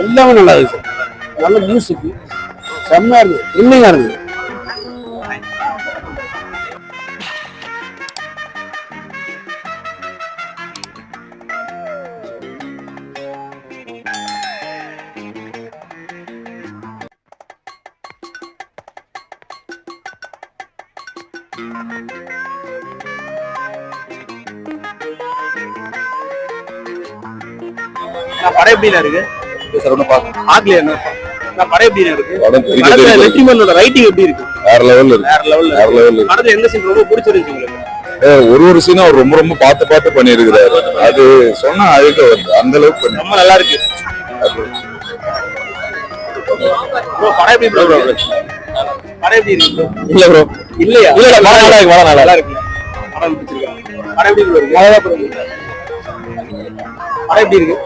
எல்லாமே நல்லா இருக்கு சார். நல்ல மியூசிக் செம்மையா இருக்கு, த்ரில்லிங்கா இருக்கு. படம் எப்படி இருக்கு சார் ஒன்றும் ஆக்லியா என்ன படம் எப்படி இருக்கு? படம் வெற்றிமாறனோட ரைட்டிங் எப்படி இருக்கு? வேற லெவல்ல இருக்கு. வேற லெவல்ல வேற லெவல்ல இருக்கு. படத்துல எந்த சீன் ரொம்ப பிடிச்சிருந்துச்சு உங்களுக்கு? ஒரு சீனும் அவர் ரொம்ப ரொம்ப பார்த்து பண்ணியிருக்கிறாரு. அது சொன்னா அழுக்க வருது, அந்த அளவுக்கு பண்ணி ரொம்ப நல்லா இருக்கு. படம் எப்படி ப்ரோ? படம் எப்படி இருக்கு? இல்ல ப்ரோ, இல்லையா? இல்ல நல்லா இருக்கு. படம் பிடிச்சிருக்கா? படம் எப்படி இருக்கு? படம் எப்படி இருக்கு?